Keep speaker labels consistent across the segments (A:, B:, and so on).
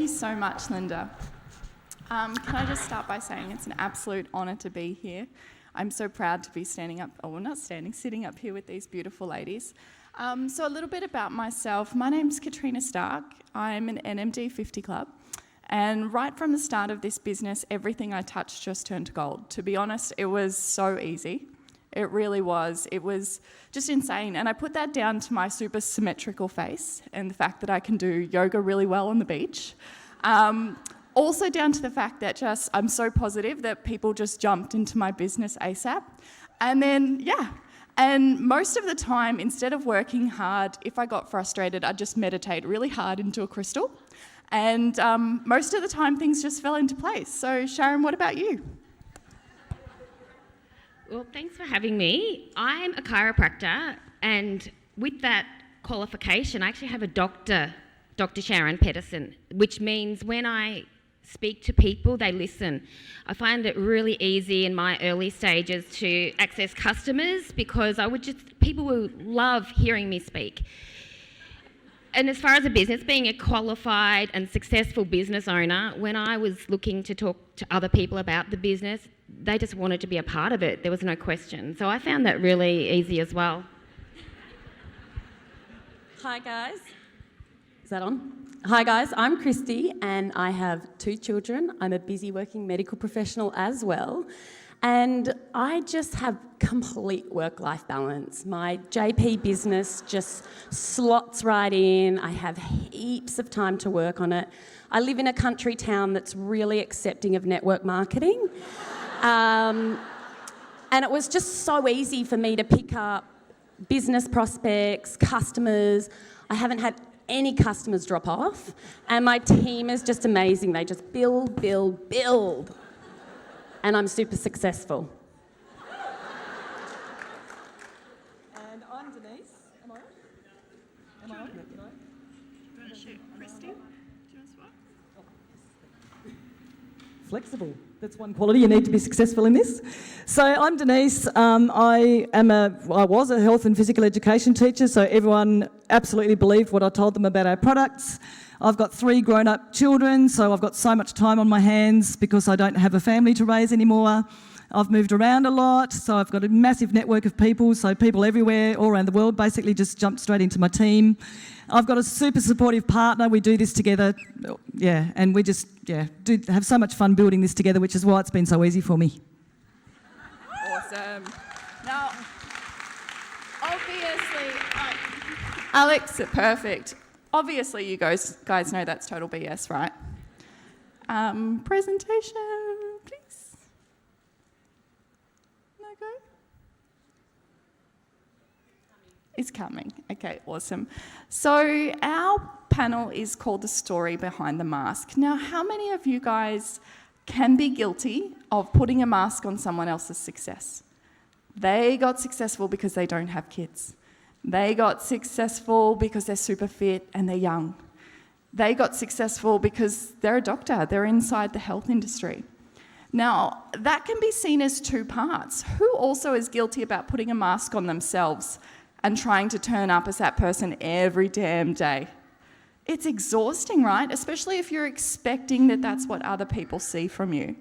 A: you so much, Linda. Can I just start by saying it's an absolute honour to be here. I'm so proud to be sitting up here with these beautiful ladies. So a little bit about myself. My name's Katrina Stark. I'm an NMD 50 Club. And right from the start of this business, everything I touched just turned to gold. To be honest, it was so easy. It really was. It was just insane. And I put that down to my super symmetrical face and the fact that I can do yoga really well on the beach. Also down to the fact that I'm so positive that people just jumped into my business ASAP. And then, and most of the time, instead of working hard, if I got frustrated, I'd just meditate really hard into a crystal. And most of the time, things just fell into place. So Sharon, what about you?
B: Well, thanks for having me. I'm a chiropractor, and with that qualification, I actually have a doctor, Dr. Sharon Pedersen, which means when I speak to people, they listen. I find it really easy in my early stages to access customers because people will love hearing me speak. And as far as a business, being a qualified and successful business owner, when I was looking to talk to other people about the business, they just wanted to be a part of it. There was no question. So I found that really easy as well.
C: Hi guys. Is that on? Hi guys, I'm Christy and I have 2 children. I'm a busy working medical professional as well. And I just have complete work-life balance. My JP business just slots right in. I have heaps of time to work on it. I live in a country town that's really accepting of network marketing. And it was just so easy for me to pick up business prospects, customers. I haven't had any customers drop off. And my team is just amazing. They just build. And I'm super successful.
D: And I'm Denise. Am I on? Am I on?
A: Do you want to shoot Christy? Do you want to swap?
D: Flexible. That's one quality. You need to be successful in this. So I'm Denise. I was a health and physical education teacher, so everyone absolutely believed what I told them about our products. I've got 3 grown-up children, so I've got so much time on my hands because I don't have a family to raise anymore. I've moved around a lot, so I've got a massive network of people, so people everywhere, all around the world, basically just jumped straight into my team. I've got a super supportive partner. We do this together, and we just, do have so much fun building this together, which is why it's been so easy for me.
A: Awesome. Now, obviously, Alex, perfect. Obviously, you guys know that's total BS, right? Presentation, please. No go? It's coming. Okay, awesome. So our panel is called The Story Behind the Mask. Now, how many of you guys can be guilty of putting a mask on someone else's success? They got successful because they don't have kids. They got successful because they're super fit and they're young. They got successful because they're a doctor, they're inside the health industry. Now, that can be seen as 2 parts. Who also is guilty about putting a mask on themselves and trying to turn up as that person every damn day? It's exhausting, right? Especially if you're expecting that that's what other people see from you.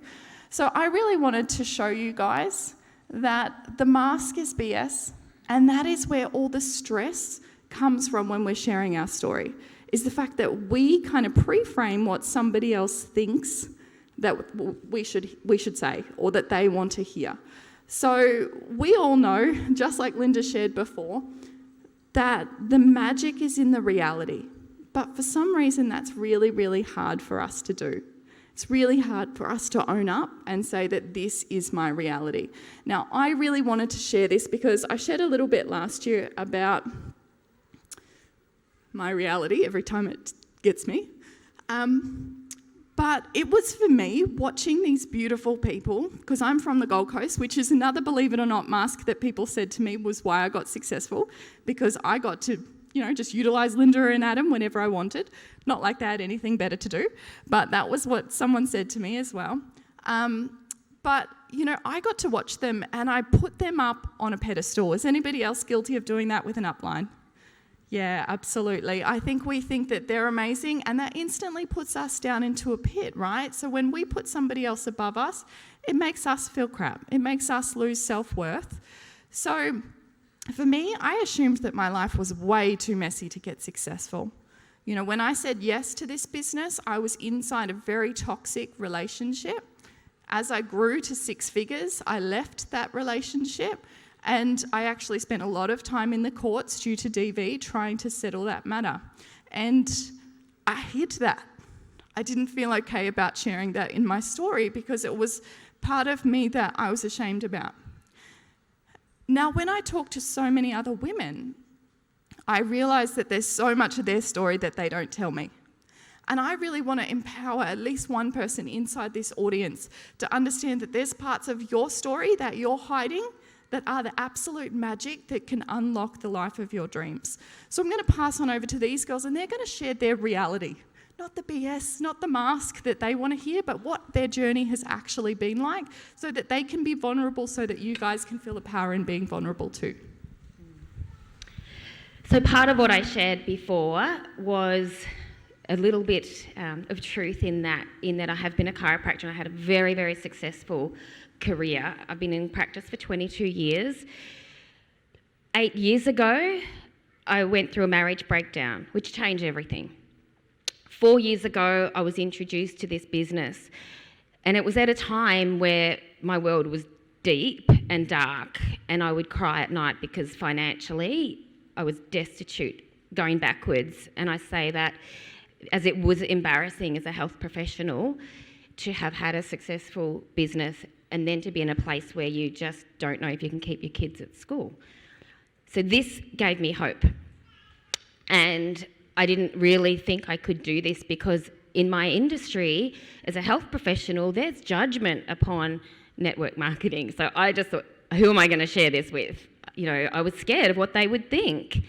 A: So I really wanted to show you guys that the mask is BS. And that is where all the stress comes from when we're sharing our story, is the fact that we kind of pre-frame what somebody else thinks that we should say or that they want to hear. So we all know, just like Linda shared before, that the magic is in the reality. But for some reason, that's really, really hard for us to do. It's really hard for us to own up and say that this is my reality. Now, I really wanted to share this because I shared a little bit last year about my reality every time it gets me. But it was for me watching these beautiful people, because I'm from the Gold Coast, which is another, believe it or not, mask that people said to me was why I got successful, because I got to just utilise Linda and Adam whenever I wanted. Not like they had anything better to do, but that was what someone said to me as well. But I got to watch them and I put them up on a pedestal. Is anybody else guilty of doing that with an upline? Yeah, absolutely. I think we think that they're amazing, and that instantly puts us down into a pit, right? So when we put somebody else above us, it makes us feel crap. It makes us lose self-worth. So for me, I assumed that my life was way too messy to get successful. You know, when I said yes to this business, I was inside a very toxic relationship. As I grew to 6 figures, I left that relationship, and I actually spent a lot of time in the courts due to DV trying to settle that matter. And I hid that. I didn't feel okay about sharing that in my story because it was part of me that I was ashamed about. Now, when I talk to so many other women, I realise that there's so much of their story that they don't tell me. And I really want to empower at least one person inside this audience to understand that there's parts of your story that you're hiding that are the absolute magic that can unlock the life of your dreams. So I'm going to pass on over to these girls, and they're going to share their reality. Not the BS, not the mask that they want to hear, but what their journey has actually been like, so that they can be vulnerable, so that you guys can feel the power in being vulnerable too.
B: So part of what I shared before was a little bit of truth in that I have been a chiropractor and I had a very, very successful career. I've been in practice for 22 years. 8 years ago, I went through a marriage breakdown, which changed everything. 4 years ago, I was introduced to this business, and it was at a time where my world was deep and dark, and I would cry at night because financially I was destitute, going backwards. And I say that as it was embarrassing as a health professional to have had a successful business and then to be in a place where you just don't know if you can keep your kids at school. So this gave me hope. And I didn't really think I could do this because in my industry, as a health professional, there's judgment upon network marketing. So I just thought, who am I going to share this with? You know, I was scared of what they would think.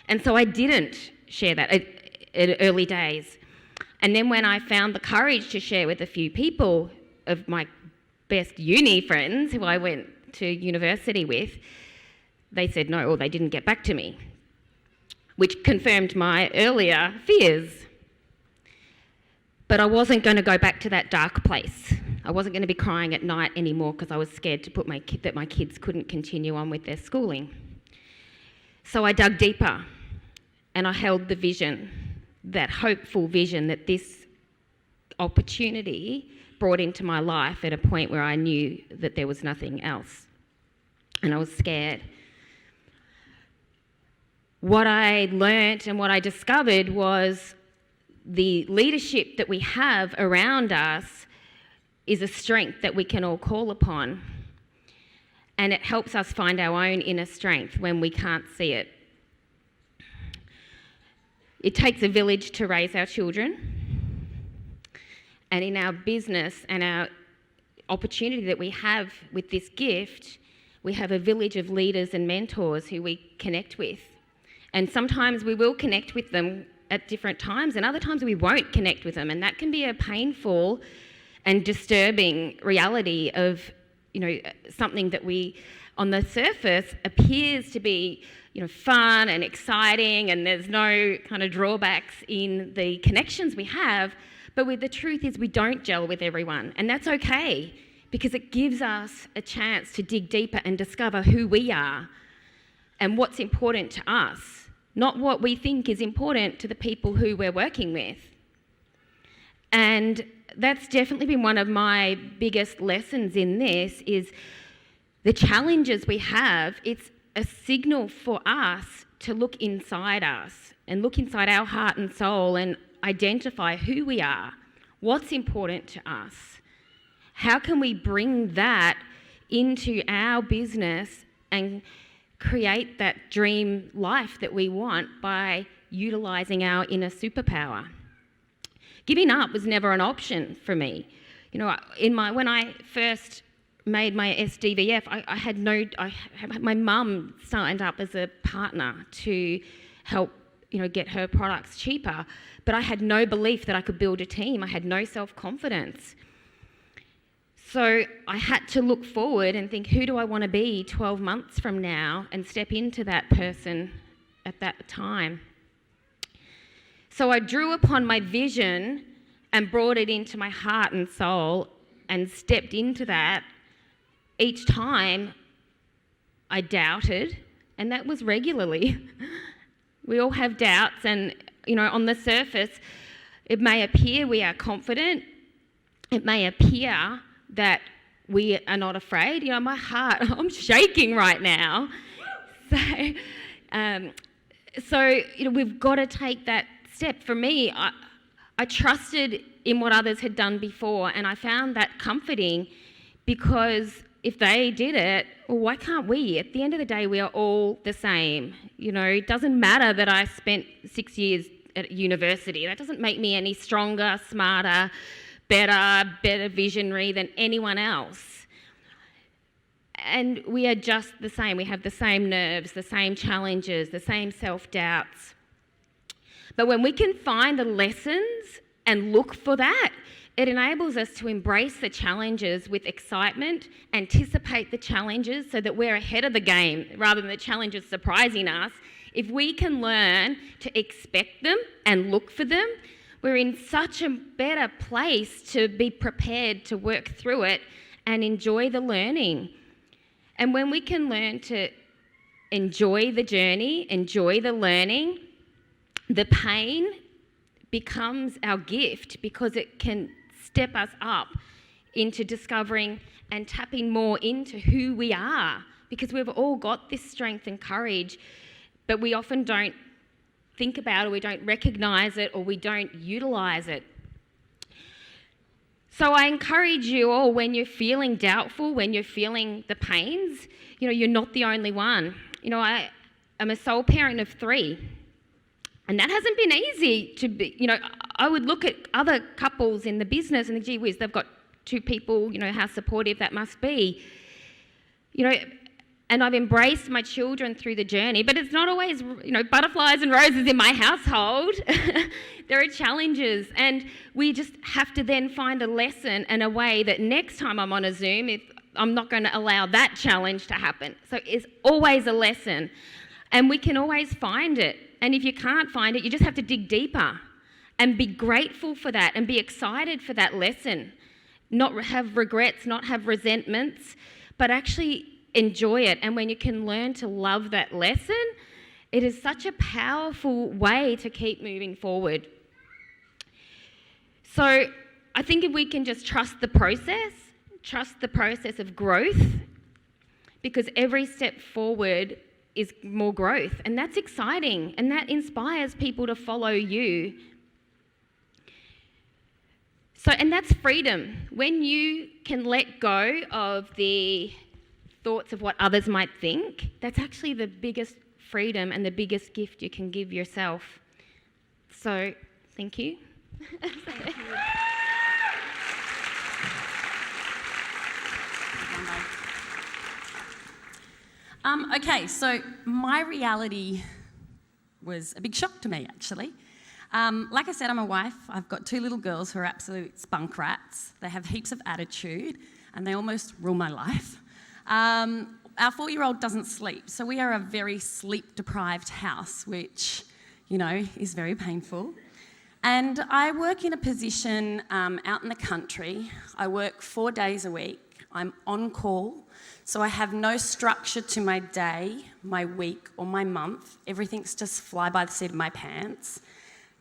B: And so I didn't share that at early days. And then when I found the courage to share with a few people of my best uni friends who I went to university with, they said no, or they didn't get back to me, which confirmed my earlier fears. But I wasn't going to go back to that dark place. I wasn't going to be crying at night anymore because I was scared to put that my kids couldn't continue on with their schooling. So I dug deeper and I held the vision, that hopeful vision that this opportunity brought into my life at a point where I knew that there was nothing else. And I was scared. What I learnt and what I discovered was the leadership that we have around us is a strength that we can all call upon. And it helps us find our own inner strength when we can't see it. It takes a village to raise our children. And in our business and our opportunity that we have with this gift, we have a village of leaders and mentors who we connect with. And sometimes we will connect with them at different times, and other times we won't connect with them. And that can be a painful and disturbing reality of, you know, something that we, on the surface, appears to be, you know, fun and exciting, and there's no kind of drawbacks in the connections we have. But the truth is we don't gel with everyone, and that's okay, because it gives us a chance to dig deeper and discover who we are and what's important to us, not what we think is important to the people who we're working with. And that's definitely been one of my biggest lessons in this, is the challenges we have. It's a signal for us to look inside us and look inside our heart and soul and identify who we are, what's important to us. How can we bring that into our business and create that dream life that we want by utilising our inner superpower? Giving up was never an option for me. You know, when I first made my SDVF, I had my mum signed up as a partner to help, you know, get her products cheaper, but I had no belief that I could build a team. I had no self-confidence. So I had to look forward and think, who do I want to be 12 months from now, and step into that person at that time. So I drew upon my vision and brought it into my heart and soul and stepped into that. Each time I doubted, and that was regularly. We all have doubts, and on the surface it may appear we are confident. It may appear that we are not afraid. My heart, I'm shaking right now. So we've got to take that step. For me, I trusted in what others had done before, and I found that comforting, because if they did it, well, why can't we? At the end of the day, we are all the same. It doesn't matter that I spent 6 years at university. That doesn't make me any stronger, smarter, better visionary than anyone else. And we are just the same. We have the same nerves, the same challenges, the same self-doubts. But when we can find the lessons and look for that, it enables us to embrace the challenges with excitement, anticipate the challenges so that we're ahead of the game rather than the challenges surprising us. If we can learn to expect them and look for them, we're in such a better place to be prepared to work through it and enjoy the learning. And when we can learn to enjoy the journey, enjoy the learning, the pain becomes our gift, because it can step us up into discovering and tapping more into who we are, because we've all got this strength and courage, but we often don't think about it, we don't recognise it, or we don't utilise it. So I encourage you all, when you're feeling doubtful, when you're feeling the pains, you're not the only one. I am a sole parent of 3. And that hasn't been easy to be. I would look at other couples in the business and think, gee whiz, they've got 2 people, how supportive that must be. And I've embraced my children through the journey, but it's not always, butterflies and roses in my household. There are challenges, and we just have to then find a lesson and a way that next time I'm on a Zoom, I'm not going to allow that challenge to happen. So it's always a lesson, and we can always find it. And if you can't find it, you just have to dig deeper and be grateful for that and be excited for that lesson. Not have regrets, not have resentments, but actually enjoy it. And when you can learn to love that lesson, it is such a powerful way to keep moving forward. So I think if we can just trust the process of growth, because every step forward is more growth, and that's exciting, and that inspires people to follow you. And that's freedom. When you can let go of the thoughts of what others might think, that's actually the biggest freedom and the biggest gift you can give yourself. So, thank you.
C: Okay, so my reality was a big shock to me, actually. Like I said, I'm a wife. I've got 2 little girls who are absolute spunk rats. They have heaps of attitude, and they almost rule my life. Our 4-year-old doesn't sleep, so we are a very sleep-deprived house, which, is very painful. And I work in a position out in the country. I work 4 days a week. I'm on call, so I have no structure to my day, my week, or my month. Everything's just fly by the seat of my pants.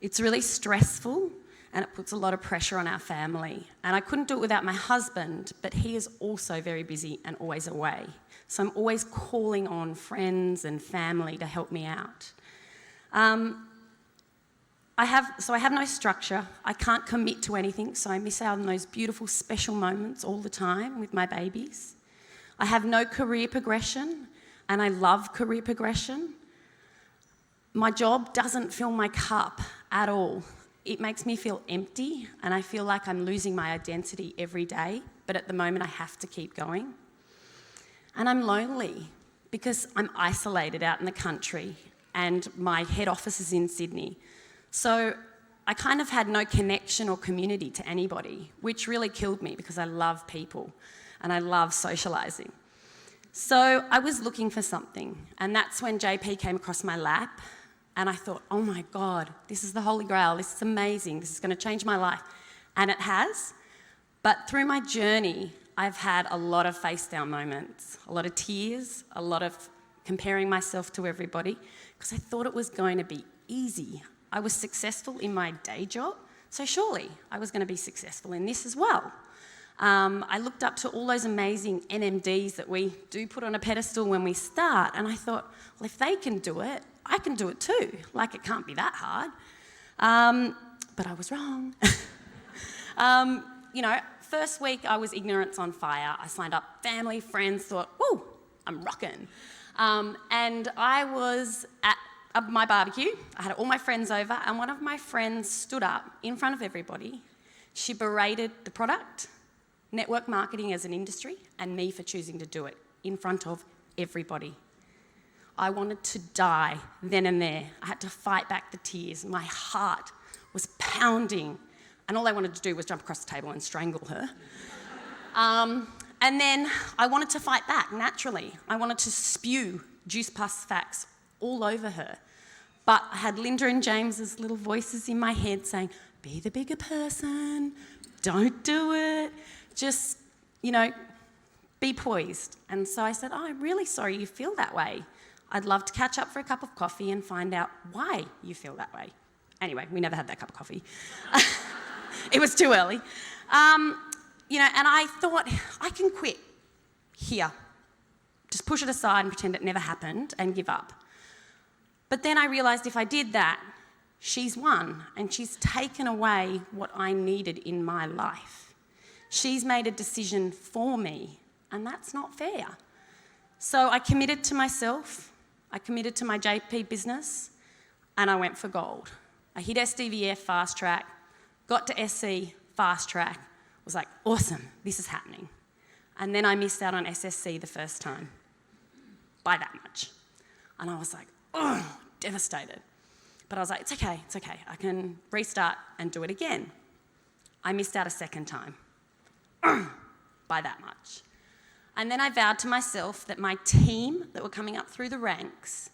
C: It's really stressful, and it puts a lot of pressure on our family. And I couldn't do it without my husband, but he is also very busy and always away. So I'm always calling on friends and family to help me out. I have no structure. I can't commit to anything, so I miss out on those beautiful special moments all the time with my babies. I have no career progression, and I love career progression. My job doesn't fill my cup at all. It makes me feel empty, and I feel like I'm losing my identity every day, but at the moment I have to keep going. And I'm lonely because I'm isolated out in the country, and my head office is in Sydney. So I kind of had no connection or community to anybody, which really killed me because I love people and I love socialising. So I was looking for something, and that's when JP came across my lap, and I thought, oh my God, this is the Holy Grail, this is amazing, this is going to change my life. And it has. But through my journey, I've had a lot of face down moments, a lot of tears, a lot of comparing myself to everybody, because I thought it was going to be easy. I was successful in my day job, so surely I was going to be successful in this as well. I looked up to all those amazing NMDs that we do put on a pedestal when we start, and I thought, well, if they can do it, I can do it too. Like, it can't be that hard. But I was wrong. First week I was ignorance on fire. I signed up family, friends, thought, woo, I'm rocking. And I was at my barbecue. I had all my friends over, and one of my friends stood up in front of everybody. She berated the product, network marketing as an industry, and me for choosing to do it in front of everybody. I wanted to die then and there. I had to fight back the tears. My heart was pounding, and all I wanted to do was jump across the table and strangle her. And then I wanted to fight back naturally. I wanted to spew juice plus facts all over her. But I had Linda and James's little voices in my head saying, be the bigger person, don't do it, just, be poised. And so I said, oh, I'm really sorry you feel that way. I'd love to catch up for a cup of coffee and find out why you feel that way. Anyway, we never had that cup of coffee. It was too early. And I thought, I can quit here. Just push it aside and pretend it never happened and give up. But then I realised if I did that, she's won, and she's taken away what I needed in my life. She's made a decision for me, and that's not fair. So I committed to myself, I committed to my JP business, and I went for gold. I hit SDVF fast track, got to SC fast track, was like, awesome, this is happening. And then I missed out on SSC the first time, by that much. And I was like, oh, devastated. But I was like, it's okay, I can restart and do it again. I missed out a second time, by that much. And then I vowed to myself that my team that were coming up through the ranks,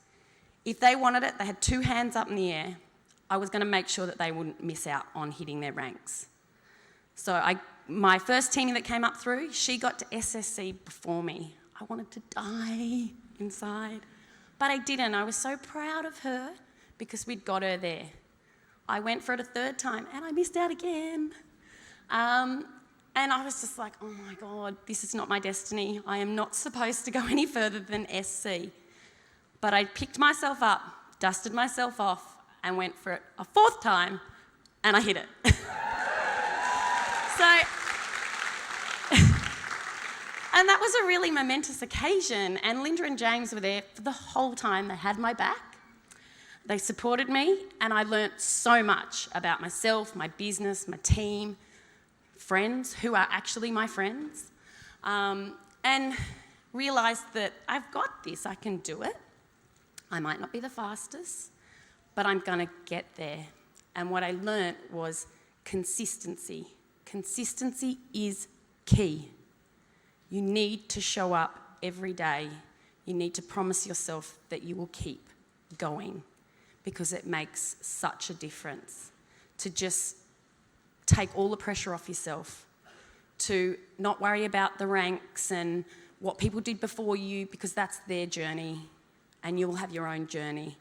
C: if they wanted it, they had 2 hands up in the air, I was going to make sure that they wouldn't miss out on hitting their ranks. So my first team that came up through, she got to SSC before me. I wanted to die inside, but I didn't. I was so proud of her because we'd got her there. I went for it a third time and I missed out again. And I was just like, oh my God, this is not my destiny. I am not supposed to go any further than SC. But I picked myself up, dusted myself off, and went for it a 4th time, and I hit it. And that was a really momentous occasion, and Linda and James were there for the whole time. They had my back, they supported me, and I learnt so much about myself, my business, my team, friends who are actually my friends, and realised that I've got this, I can do it. I might not be the fastest, but I'm going to get there. And what I learnt was consistency. Consistency is key. You need to show up every day. You need to promise yourself that you will keep going, because it makes such a difference to just take all the pressure off yourself, to not worry about the ranks and what people did before you, because that's their journey and you will have your own journey,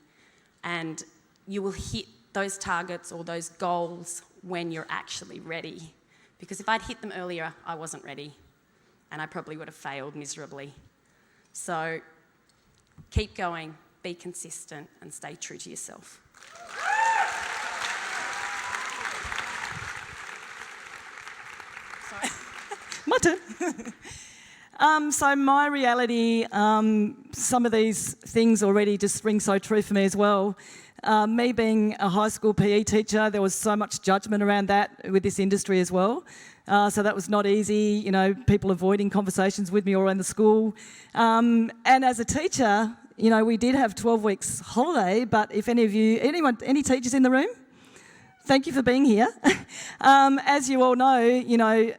C: and you will hit those targets or those goals when you're actually ready. Because if I'd hit them earlier, I wasn't ready, and I probably would have failed miserably. So keep going, be consistent, and stay true to yourself.
D: My turn. So my reality, some of these things already just ring so true for me as well. Me being a high school PE teacher, there was so much judgment around that with this industry as well. So that was not easy, people avoiding conversations with me or in the school. And as a teacher, we did have 12 weeks holiday, but if any teachers in the room? Thank you for being here. As you all know,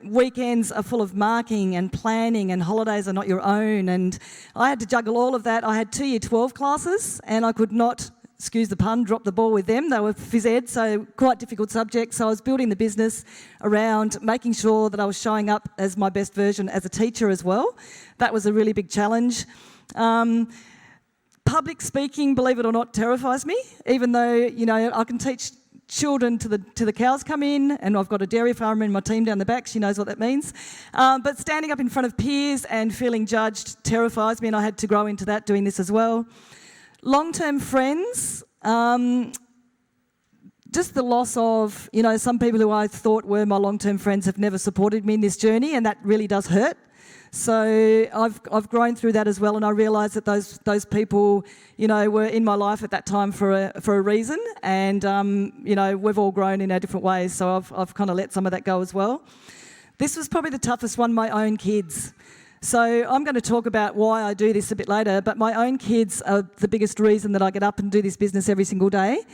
D: weekends are full of marking and planning, and holidays are not your own. And I had to juggle all of that. I had 2 Year 12 classes, and I could not, excuse the pun, drop the ball with them. They were phys ed, so quite difficult subjects. So I was building the business around making sure that I was showing up as my best version as a teacher as well. That was a really big challenge. Public speaking, believe it or not, terrifies me, even though, I can teach children to the cows come in, and I've got a dairy farmer in my team down the back. She knows what that means. But standing up in front of peers and feeling judged terrifies me, and I had to grow into that doing this as well. Long-term friends, just the loss of, some people who I thought were my long-term friends have never supported me in this journey, and that really does hurt. So I've grown through that as well, and I realised that those people, were in my life at that time for a reason, and we've all grown in our different ways. So I've kind of let some of that go as well. This was probably the toughest one, my own kids. So I'm going to talk about why I do this a bit later, but my own kids are the biggest reason that I get up and do this business every single day.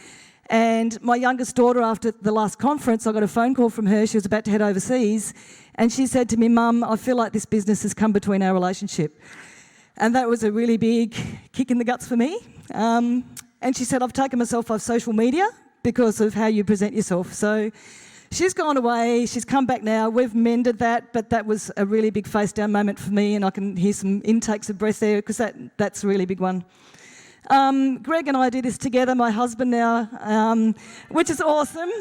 D: And my youngest daughter, after the last conference, I got a phone call from her. She was about to head overseas, and she said to me, "Mum, I feel like this business has come between our relationship." And that was a really big kick in the guts for me. And she said, "I've taken myself off social media because of how you present yourself." So she's gone away, she's come back now, we've mended that, but that was a really big face-down moment for me, and I can hear some intakes of breath there because that's a really big one. Greg and I do this together, my husband now, which is awesome.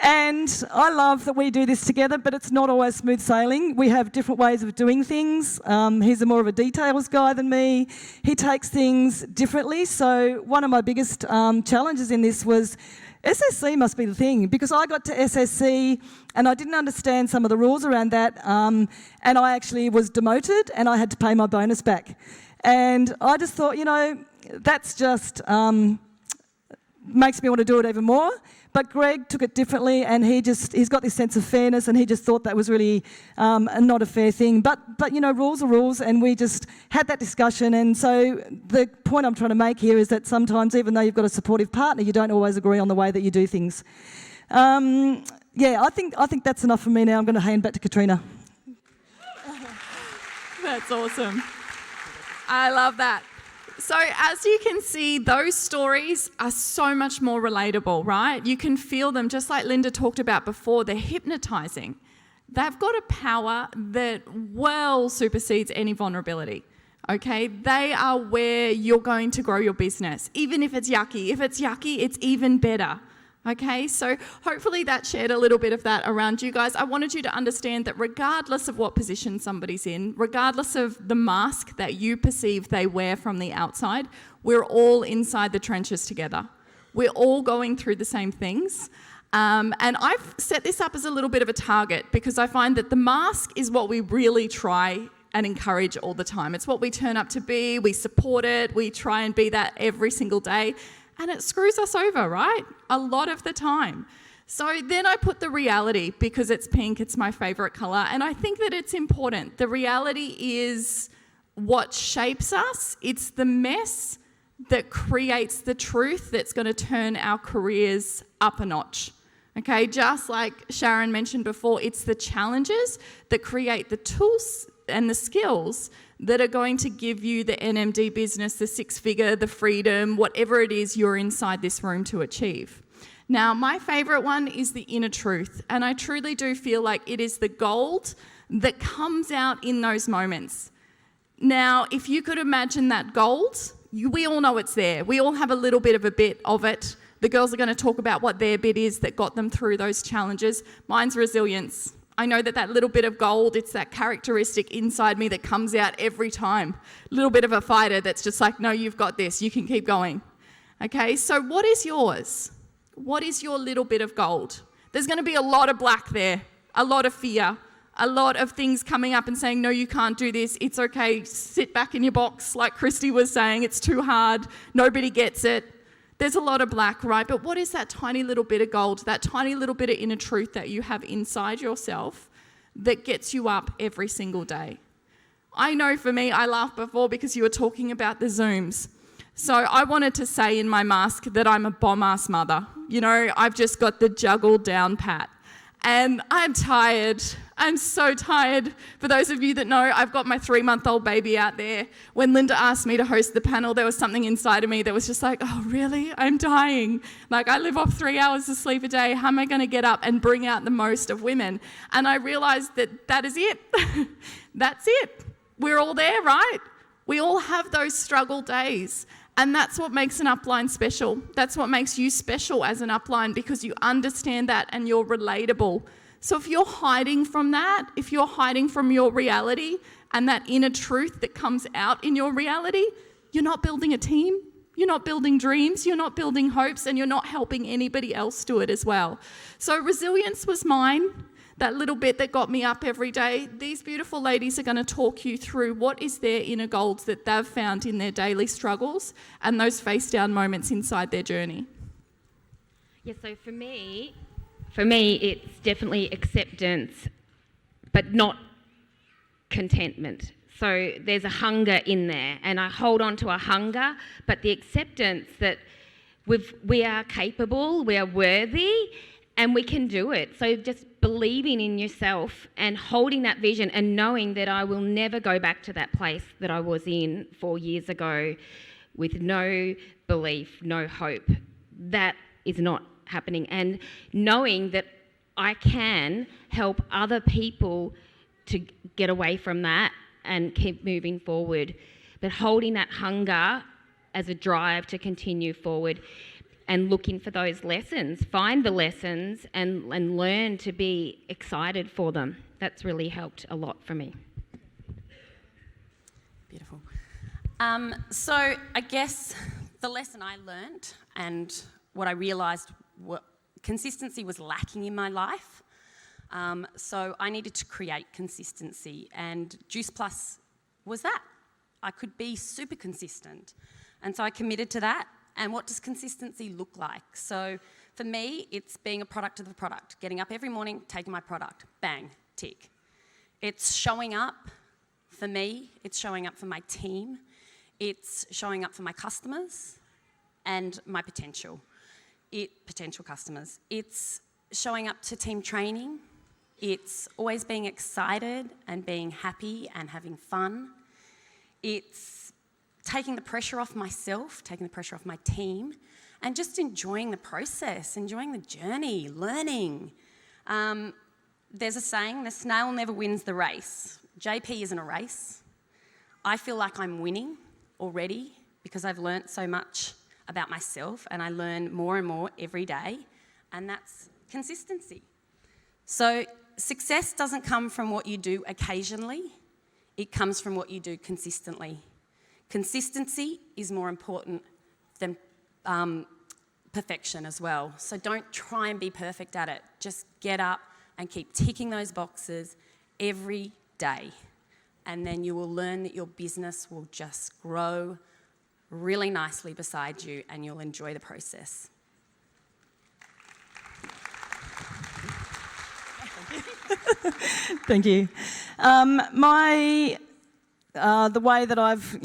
D: And I love that we do this together, but it's not always smooth sailing. We have different ways of doing things. He's more of a details guy than me. He takes things differently. So one of my biggest challenges in this was SSC must be the thing, because I got to SSC and I didn't understand some of the rules around that, and I actually was demoted and I had to pay my bonus back. And I just thought, that's just makes me want to do it even more. But Greg took it differently, and he's got this sense of fairness, and he just thought that was really not a fair thing. But rules are rules, and we just had that discussion. And so the point I'm trying to make here is that sometimes, even though you've got a supportive partner, you don't always agree on the way that you do things. I think that's enough for me now. I'm going to hand back to Katrina.
A: That's awesome. I love that. So as you can see, those stories are so much more relatable, right? You can feel them, just like Linda talked about before. They're hypnotising. They've got a power that well supersedes any vulnerability, okay? They are where you're going to grow your business, even if it's yucky. If it's yucky, it's even better. Okay, so hopefully that shared a little bit of that around you guys. I wanted you to understand that regardless of what position somebody's in, regardless of the mask that you perceive they wear from the outside, we're all inside the trenches together. We're all going through the same things. And I've set this up as a little bit of a target because I find that the mask is what we really try and encourage all the time. It's what we turn up to be, we support it, we try and be that every single day. And it screws us over, right? A lot of the time. So then I put the reality, because it's pink, it's my favourite colour, and I think that it's important. The reality is what shapes us. It's the mess that creates the truth that's going to turn our careers up a notch. Okay, just like Sharon mentioned before, it's the challenges that create the tools and the skills that are going to give you the NMD business, the six-figure, the freedom, whatever it is you're inside this room to achieve. Now, my favourite one is the inner truth, and I truly do feel like it is the gold that comes out in those moments. Now, if you could imagine that gold, we all know it's there. We all have a little bit of it. The girls are going to talk about what their bit is that got them through those challenges. Mine's resilience. I know that little bit of gold, it's that characteristic inside me that comes out every time. A little bit of a fighter that's just like, no, you've got this, you can keep going. Okay, so what is yours? What is your little bit of gold? There's going to be a lot of black there, a lot of fear, a lot of things coming up and saying, no, you can't do this, it's okay, sit back in your box, like Christy was saying, it's too hard, nobody gets it. There's a lot of black, right? But what is that tiny little bit of gold, that tiny little bit of inner truth that you have inside yourself that gets you up every single day? I know for me, I laughed before because you were talking about the Zooms. So I wanted to say in my mask that I'm a bomb-ass mother. You know, I've just got the juggle down pat. And I'm tired. I'm so tired. For those of you that know, I've got my 3-month-old baby out there. When Linda asked me to host the panel, there was something inside of me that was just like, oh, really? I'm dying. Like, I live off 3 hours of sleep a day. How am I going to get up and bring out the most of women? And I realised that that is it. That's it. We're all there, right? We all have those struggle days. And that's what makes an upline special. That's what makes you special as an upline, because you understand that and you're relatable. So if you're hiding from that, if you're hiding from your reality and that inner truth that comes out in your reality, you're not building a team, you're not building dreams, you're not building hopes, and you're not helping anybody else do it as well. So resilience was mine. That little bit that got me up every day. These beautiful ladies are going to talk you through what is their inner goals that they've found in their daily struggles and those face down moments inside their journey.
B: Yeah, so for me, it's definitely acceptance, but not contentment. So there's a hunger in there, and I hold on to a hunger, but the acceptance that we are capable, we are worthy, and we can do it. So just believing in yourself and holding that vision and knowing that I will never go back to that place that I was in 4 years ago with no belief, no hope. That is not happening. And knowing that I can help other people to get away from that and keep moving forward. But holding that hunger as a drive to continue forward and looking for those lessons, find the lessons and learn to be excited for them. That's really helped a lot for me.
C: Beautiful. So I guess the lesson I learned and what I realised, what consistency was lacking in my life. So I needed to create consistency, and Juice Plus was that. I could be super consistent. And so I committed to that. And what does consistency look like? So for me, it's being a product of the product. Getting up every morning, taking my product, bang, tick. It's showing up for me. It's showing up for my team. It's showing up for my customers and my potential customers. It's showing up to team training. It's always being excited and being happy and having fun. It's taking the pressure off myself, taking the pressure off my team, and just enjoying the process, enjoying the journey, learning. There's a saying, the snail never wins the race. JP isn't a race. I feel like I'm winning already because I've learnt so much about myself, and I learn more and more every day, and that's consistency. So success doesn't come from what you do occasionally, it comes from what you do consistently. Consistency is more important than perfection as well. So don't try and be perfect at it. Just get up and keep ticking those boxes every day. And then you will learn that your business will just grow really nicely beside you, and you'll enjoy the process.
D: Thank you. The way that I've,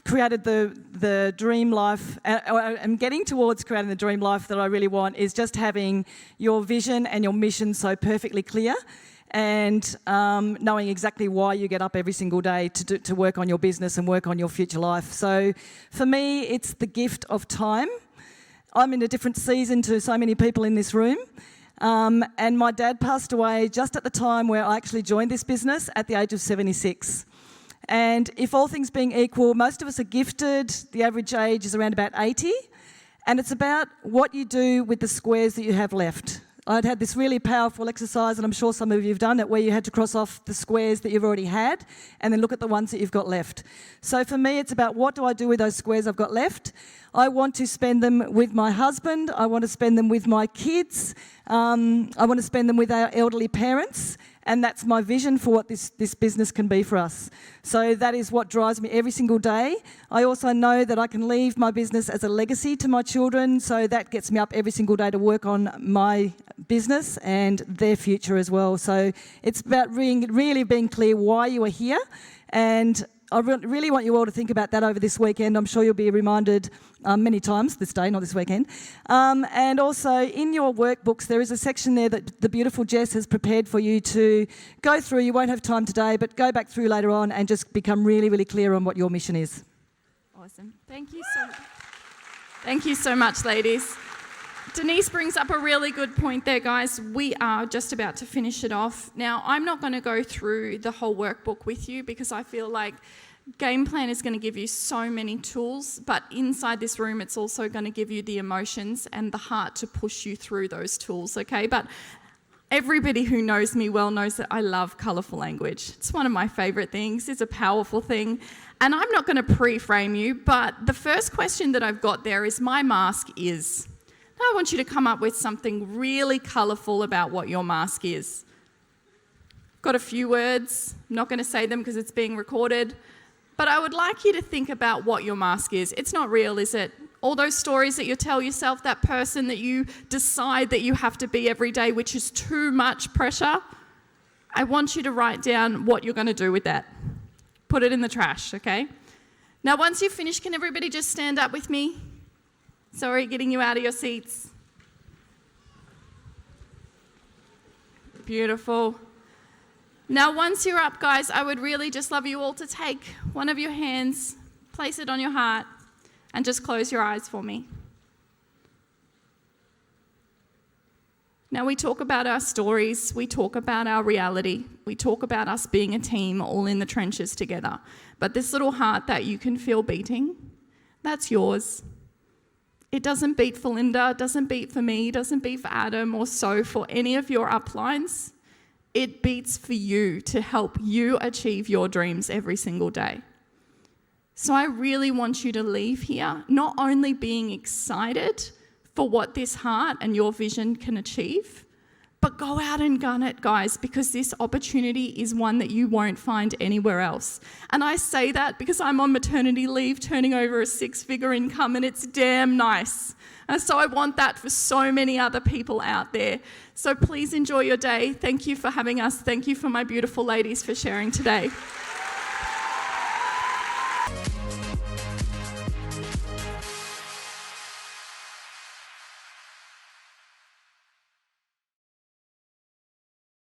D: created the dream life, and getting towards creating the dream life that I really want is just having your vision and your mission so perfectly clear, and knowing exactly why you get up every single day to work on your business and work on your future life. So for me, it's the gift of time. I'm in a different season to so many people in this room. And my dad passed away just at the time where I actually joined this business at the age of 76. And if all things being equal, most of us are gifted. The average age is around about 80. And it's about what you do with the squares that you have left. I'd had this really powerful exercise, and I'm sure some of you have done it, where you had to cross off the squares that you've already had and then look at the ones that you've got left. So for me, it's about what do I do with those squares I've got left. I want to spend them with my husband. I want to spend them with my kids. I want to spend them with our elderly parents. And that's my vision for what this business can be for us. So that is what drives me every single day. I also know that I can leave my business as a legacy to my children, so that gets me up every single day to work on my business and their future as well. So it's about really being clear why you are here. And I really want you all to think about that over this weekend. I'm sure you'll be reminded many times this day, not this weekend. And also in your workbooks, there is a section there that the beautiful Jess has prepared for you to go through. You won't have time today, but go back through later on and just become really, really clear on what your mission is.
A: Awesome. Thank you so much, ladies. Denise brings up a really good point there, guys. We are just about to finish it off. Now, I'm not going to go through the whole workbook with you because I feel like Game Plan is going to give you so many tools, but inside this room, it's also going to give you the emotions and the heart to push you through those tools, okay? But everybody who knows me well knows that I love colourful language. It's one of my favourite things. It's a powerful thing. And I'm not going to pre-frame you, but the first question that I've got there is, my mask is. Now I want you to come up with something really colourful about what your mask is. Got a few words. I'm not going to say them because it's being recorded. But I would like you to think about what your mask is. It's not real, is it? All those stories that you tell yourself, that person that you decide that you have to be every day, which is too much pressure. I want you to write down what you're going to do with that. Put it in the trash, okay? Now, once you've finished, can everybody just stand up with me? Sorry, getting you out of your seats. Beautiful. Now, once you're up, guys, I would really just love you all to take one of your hands, place it on your heart, and just close your eyes for me. Now, we talk about our stories, we talk about our reality, we talk about us being a team all in the trenches together. But this little heart that you can feel beating, that's yours. It doesn't beat for Linda, doesn't beat for me, doesn't beat for Adam or so for any of your uplines. It beats for you to help you achieve your dreams every single day. So I really want you to leave here not only being excited for what this heart and your vision can achieve, but go out and gun it, guys, because this opportunity is one that you won't find anywhere else. And I say that because I'm on maternity leave, turning over a 6-figure income, and it's damn nice. And so I want that for so many other people out there. So please enjoy your day. Thank you for having us. Thank you for my beautiful ladies for sharing today.